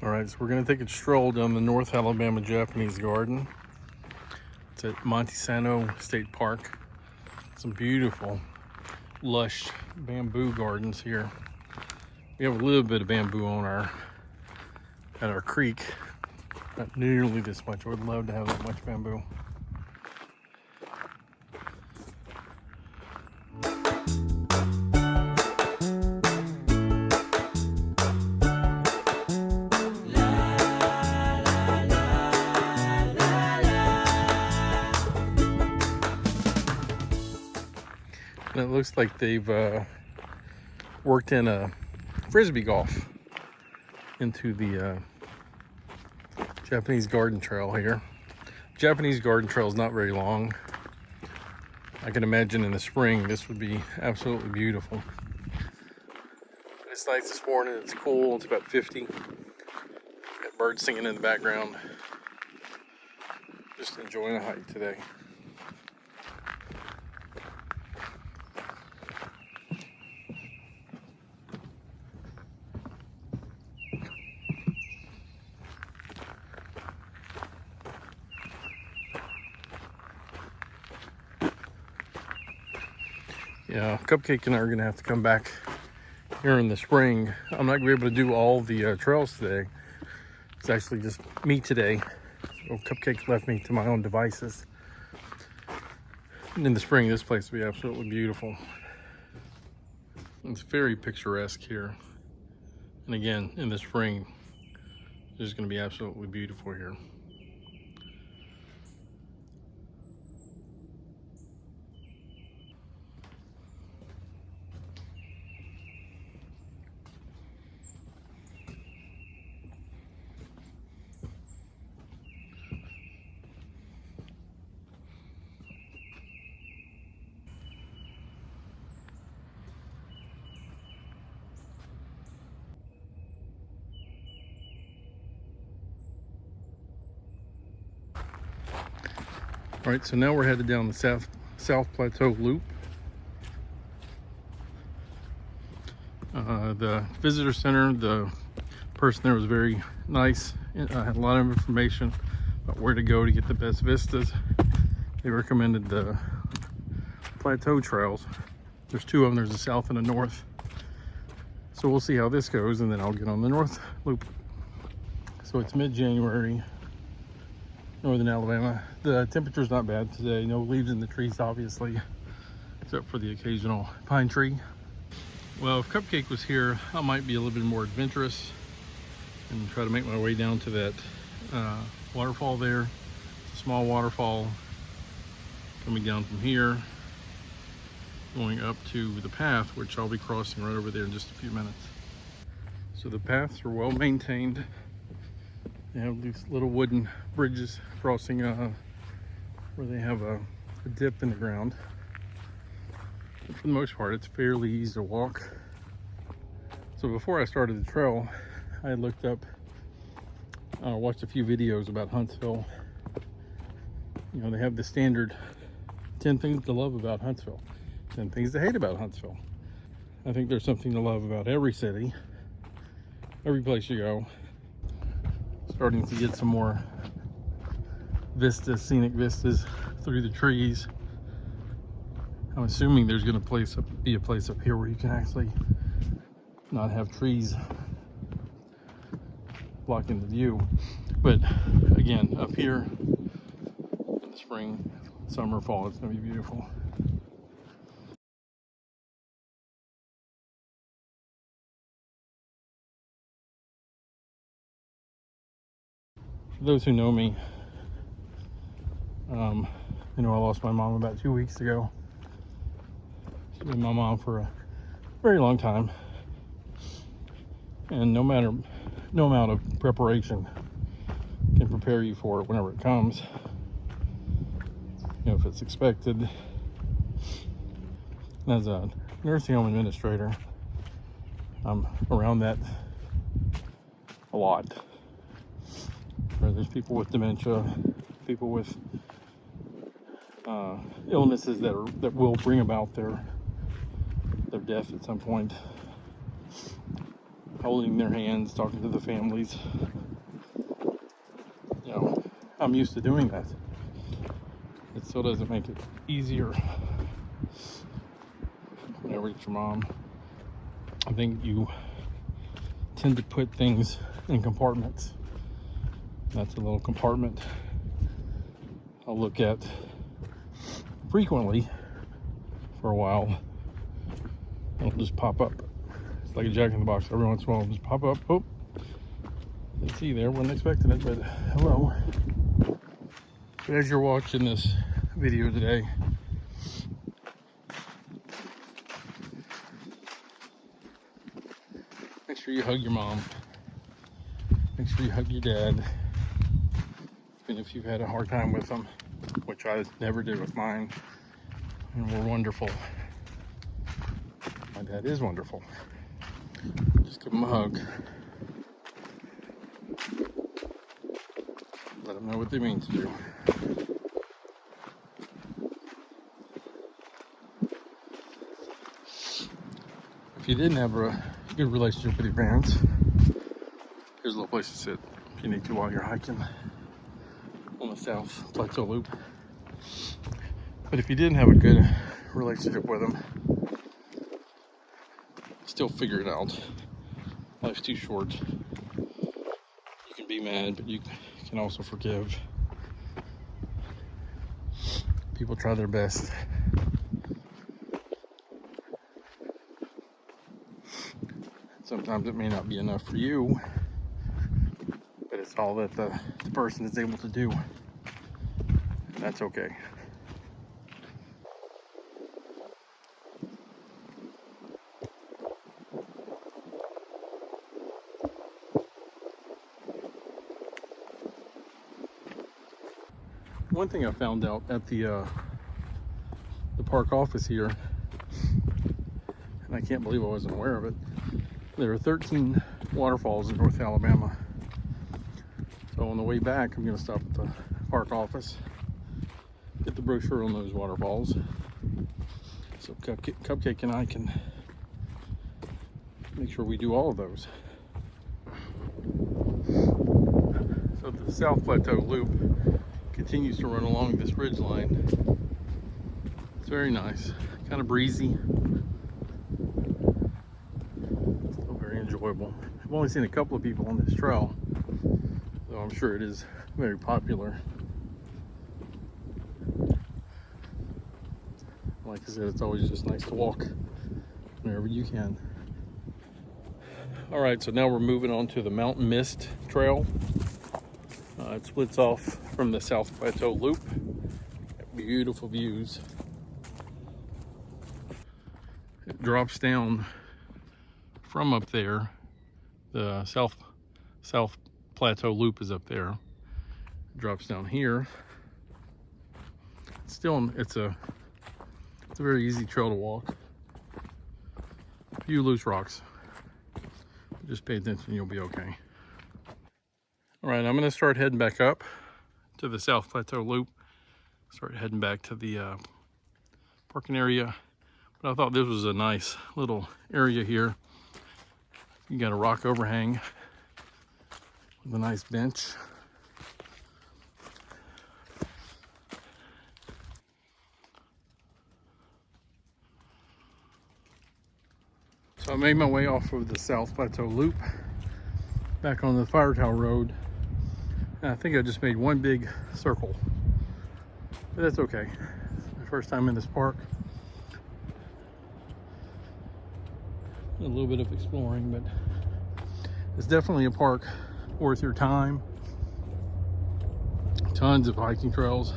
All right, so we're gonna take a stroll down the North Alabama Japanese Garden. It's at Monte Sano State Park. Some beautiful, lush bamboo gardens here. We have a little bit of bamboo on at our creek. Not nearly this much. I would love to have that much bamboo. And it looks like they've worked in a frisbee golf into the Japanese garden trail here. Japanese garden trail is not very long. I can imagine in the spring this would be absolutely beautiful. It's nice this morning. It's cool. It's about 50. Got birds singing in the background. Just enjoying a hike today. Yeah, Cupcake and I are gonna have to come back here in the spring. I'm not gonna be able to do all the trails today. It's actually just me today. So Cupcake left me to my own devices. And in the spring, this place will be absolutely beautiful. It's very picturesque here. And again, in the spring, it's gonna be absolutely beautiful here. All right, so now we're headed down the South Plateau Loop. The visitor center, the person there was very nice. Had a lot of information about where to go to get the best vistas. They recommended the plateau trails. There's two of them, there's a south and a north. So we'll see how this goes, and then I'll get on the north loop. So it's mid-January, Northern Alabama. The temperature's not bad today. No leaves in the trees, obviously, except for the occasional pine tree. Well, if Cupcake was here, I might be a little bit more adventurous and try to make my way down to that waterfall there. Small waterfall coming down from here, going up to the path, which I'll be crossing right over there in just a few minutes. So the paths are well maintained. They have these little wooden bridges crossing where they have a dip in the ground. But for the most part, it's fairly easy to walk. So before I started the trail, I had looked up, watched a few videos about Huntsville. You know, they have the standard 10 things to love about Huntsville, 10 things to hate about Huntsville. I think there's something to love about every city, every place you go. Starting to get some more vistas, scenic vistas through the trees. I'm assuming there's going to be a place up here where you can actually not have trees blocking the view. But again, up here in the spring, summer, fall, it's going to be beautiful. For those who know me, you know I lost my mom about 2 weeks ago. She's been my mom for a very long time, and no amount of preparation can prepare you for it whenever it comes. You know, if it's expected. As a nursing home administrator, I'm around that a lot. Where there's people with dementia, people with illnesses that will bring about their death at some point. Holding their hands, talking to the families, I'm used to doing that. It still doesn't make it easier. Whenever it's your mom, I think you tend to put things in compartments. That's a little compartment I'll look at frequently for a while. It'll just pop up. It's like a Jack in the Box. Every once in a while it'll just pop up. Oh, let's see there. Wasn't expecting it, but hello. But as you're watching this video today, make sure you hug your mom. Make sure you hug your dad. Even if you've had a hard time with them, which I never did with mine, and we're wonderful. My dad is wonderful. Just give him a hug. Let them know what they mean to you. If you didn't have a good relationship with your parents, here's a little place to sit if you need to while you're hiking on the South Plateau Loop. But if you didn't have a good relationship with them, still figure it out. Life's too short. You can be mad, but you can also forgive. People try their best. Sometimes it may not be enough for you, but it's all that the person is able to do. And that's okay. One thing I found out at the park office here, and I can't believe I wasn't aware of it, there are 13 waterfalls in North Alabama. So on the way back, I'm going to stop at the park office, get the brochure on those waterfalls, so Cupcake and I can make sure we do all of those. So the South Plateau Loop continues to run along this ridge line. It's very nice, kind of breezy, still very enjoyable. I've only seen a couple of people on this trail, though I'm sure it is very popular. Like I said, it's always just nice to walk whenever you can. All right, so now we're moving on to the Mountain Mist Trail. It splits off from the South Plateau Loop. Beautiful views. It drops down from up there. The South Plateau Loop is up there. It drops down here. Still, it's a very easy trail to walk. A few loose rocks. Just pay attention, you'll be okay. All right, I'm gonna start heading back up to the South Plateau Loop. Start heading back to the parking area. But I thought this was a nice little area here. You got a rock overhang with a nice bench. So I made my way off of the South Plateau Loop back on the Fire Tower Road. And I think I just made one big circle, but that's okay. It's my first time in this park. A little bit of exploring, but it's definitely a park worth your time. Tons of hiking trails.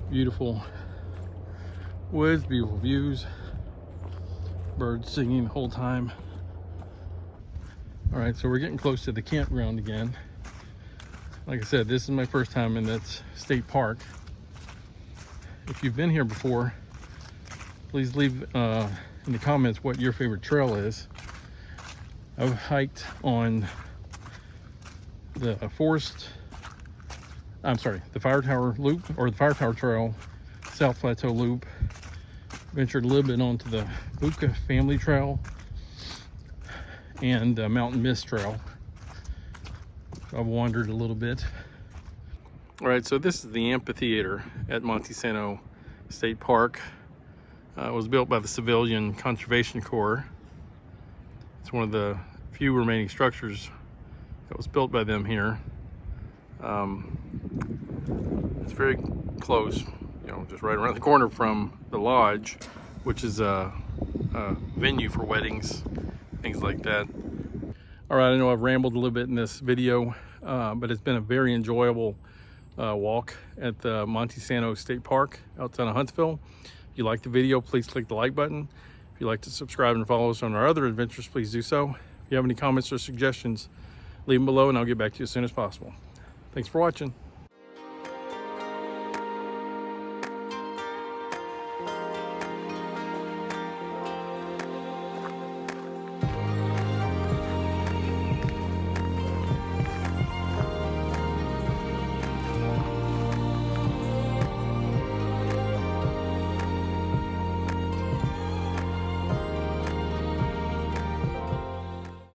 Beautiful woods, beautiful views. Birds singing the whole time. All right, so we're getting close to the campground again. Like I said, this is my first time in that state park. If you've been here before, please leave in the comments what your favorite trail is. I've hiked on the Fire Tower Loop, or the Fire Tower Trail, South Plateau Loop. Ventured a little bit onto the Buka Family Trail and Mountain Mist Trail. I've wandered a little bit. All right, so this is the amphitheater at Monte Sano State Park. It was built by the Civilian Conservation Corps. It's one of the few remaining structures that was built by them here. It's very close, you know, just right around the corner from the lodge, which is a venue for weddings, things like that. All right, I know I've rambled a little bit in this video, but it's been a very enjoyable walk at the Monte Sano State Park outside of Huntsville. If you like the video, please click the like button. If you'd like to subscribe and follow us on our other adventures, please do so. If you have any comments or suggestions, leave them below and I'll get back to you as soon as possible. Thanks for watching.